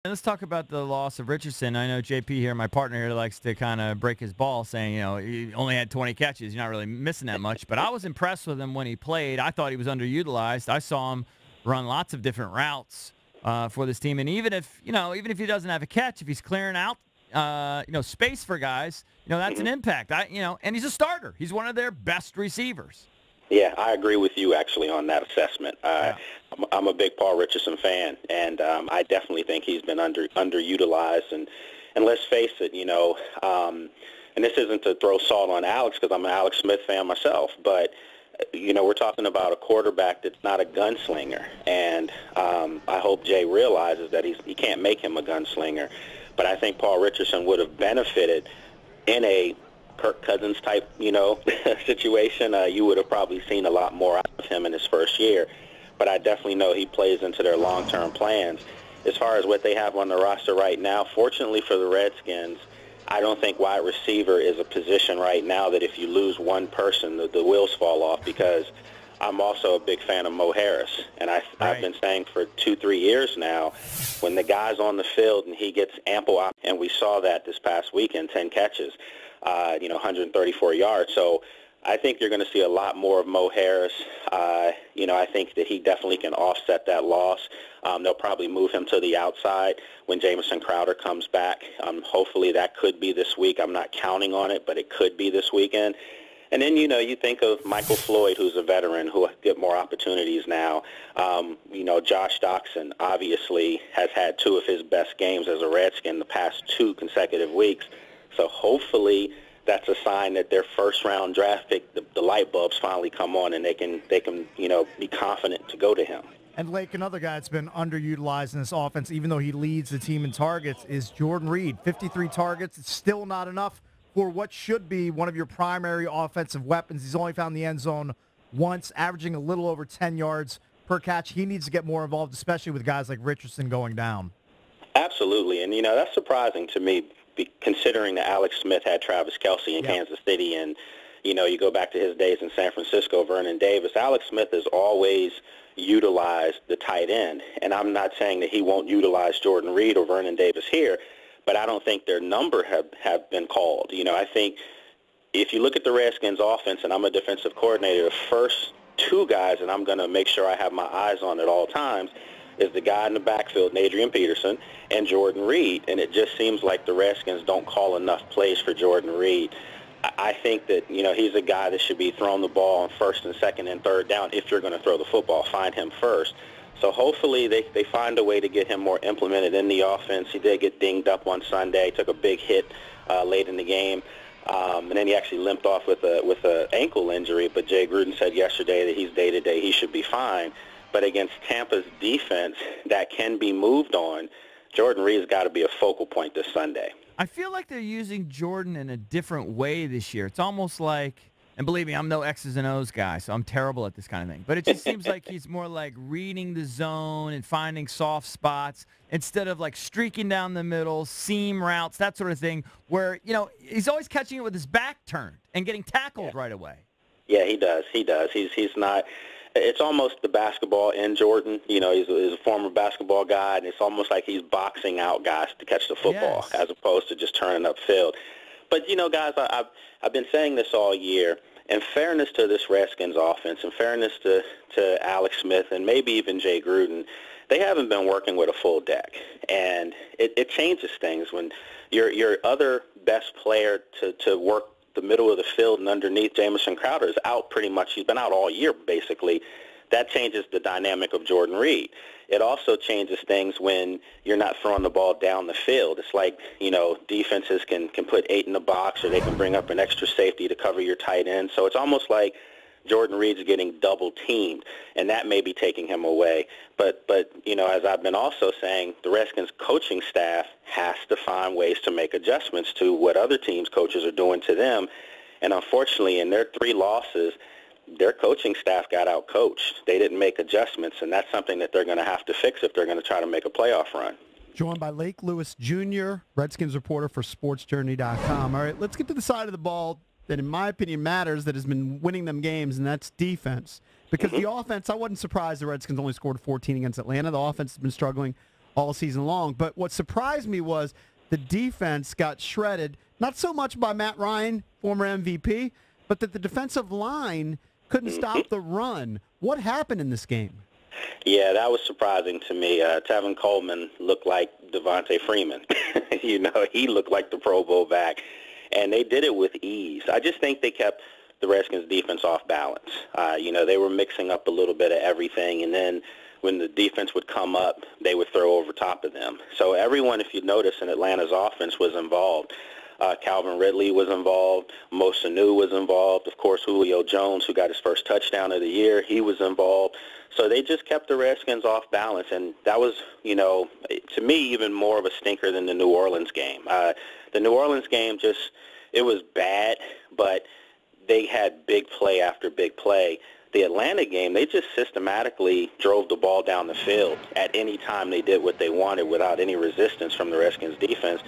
Let's talk about the loss of Richardson. I know JP here, my partner here, likes to kind of break his ball, saying, he only had 20 catches. You're not really missing that much. But I was impressed with him when he played. I thought he was underutilized. I saw him run lots of different routes for this team. And even if he doesn't have a catch, if he's clearing out, space for guys, that's an impact. And he's a starter. He's one of their best receivers. Yeah, I agree with you actually on that assessment. Yeah. I'm a big Paul Richardson fan, and I definitely think he's been underutilized. And let's face it, and this isn't to throw salt on Alex because I'm an Alex Smith fan myself, but we're talking about a quarterback that's not a gunslinger, and I hope Jay realizes that he can't make him a gunslinger. But I think Paul Richardson would have benefited in a Kirk Cousins type, situation. You would have probably seen a lot more out of him in his first year. But I definitely know he plays into their long-term plans. As far as what they have on the roster right now, fortunately for the Redskins, I don't think wide receiver is a position right now that if you lose one person, the wheels fall off, because I'm also a big fan of Mo Harris. And I've been saying for 2-3 years now, when the guy's on the field and he gets ample and we saw that this past weekend, 10 catches, 134 yards. So I think you're going to see a lot more of Mo Harris. I think that he definitely can offset that loss. They'll probably move him to the outside when Jamison Crowder comes back. Hopefully that could be this week. I'm not counting on it, but it could be this weekend. And then, you think of Michael Floyd, who's a veteran, who will get more opportunities now. Josh Doxson obviously has had 2 of his best games as a Redskin the past 2 consecutive weeks. So hopefully that's a sign that their first-round draft pick, the light bulbs finally come on, and they can be confident to go to him. And, Lake, another guy that's been underutilized in this offense, even though he leads the team in targets, is Jordan Reed. 53 targets. It's still not enough for what should be one of your primary offensive weapons. He's only found the end zone once, averaging a little over 10 yards per catch. He needs to get more involved, especially with guys like Richardson going down. Absolutely. And, that's surprising to me, considering that Alex Smith had Travis Kelce in Kansas City, and, you go back to his days in San Francisco, Vernon Davis. Alex Smith has always utilized the tight end. And I'm not saying that he won't utilize Jordan Reed or Vernon Davis here, but I don't think their number have been called. I think if you look at the Redskins offense, and I'm a defensive coordinator, the first 2 guys that I'm going to make sure I have my eyes on at all times is the guy in the backfield, Adrian Peterson, and Jordan Reed. And it just seems like the Redskins don't call enough plays for Jordan Reed. I think that, he's a guy that should be throwing the ball on 1st and 2nd and 3rd down. If you're going to throw the football, find him first. So hopefully they find a way to get him more implemented in the offense. He did get dinged up on Sunday, took a big hit late in the game, and then he actually limped off with a ankle injury. But Jay Gruden said yesterday that he's day-to-day, he should be fine. But against Tampa's defense that can be moved on, Jordan Reed's got to be a focal point this Sunday. I feel like they're using Jordan in a different way this year. It's almost like, and believe me, I'm no X's and O's guy, so I'm terrible at this kind of thing. But it just seems like he's more like reading the zone and finding soft spots instead of like streaking down the middle, seam routes, that sort of thing, where, he's always catching it with his back turned and getting tackled right away. Yeah, he does. He's not. It's almost the basketball in Jordan. He's a former basketball guy, and it's almost like he's boxing out guys to catch the football as opposed to just turning upfield. But, guys, I've been saying this all year. In fairness to this Redskins offense, in fairness to Alex Smith and maybe even Jay Gruden, they haven't been working with a full deck. And it changes things when your other best player to work the middle of the field and underneath, Jamison Crowder, is out pretty much. He's been out all year, basically. That changes the dynamic of Jordan Reed. It also changes things when you're not throwing the ball down the field. It's like, defenses can put 8 in the box, or they can bring up an extra safety to cover your tight end. So it's almost like Jordan Reed's getting double-teamed, and that may be taking him away. But as I've been also saying, the Redskins coaching staff has to find ways to make adjustments to what other teams' coaches are doing to them. And unfortunately, in their 3 losses, their coaching staff got out-coached. They didn't make adjustments, and that's something that they're going to have to fix if they're going to try to make a playoff run. Joined by Lake Lewis Jr., Redskins reporter for SportsJourney.com. All right, let's get to the side of the ball that, in my opinion, matters, that has been winning them games, and that's defense. Because the offense, I wasn't surprised the Redskins only scored 14 against Atlanta. The offense has been struggling all season long. But what surprised me was the defense got shredded, not so much by Matt Ryan, former MVP, but that the defensive line couldn't stop the run. What happened in this game? Yeah, that was surprising to me. Tevin Coleman looked like Devontae Freeman. He looked like the Pro Bowl back. And they did it with ease. I just think they kept the Redskins' defense off balance. They were mixing up a little bit of everything, and then when the defense would come up, they would throw over top of them. So everyone, if you notice, in Atlanta's offense was involved. Calvin Ridley was involved. Mo Sanu was involved. Of course, Julio Jones, who got his first touchdown of the year, he was involved. So they just kept the Redskins off balance, and that was, to me, even more of a stinker than the New Orleans game. The New Orleans game it was bad, but they had big play after big play. The Atlanta game, they just systematically drove the ball down the field at any time they did what they wanted without any resistance from the Redskins defense.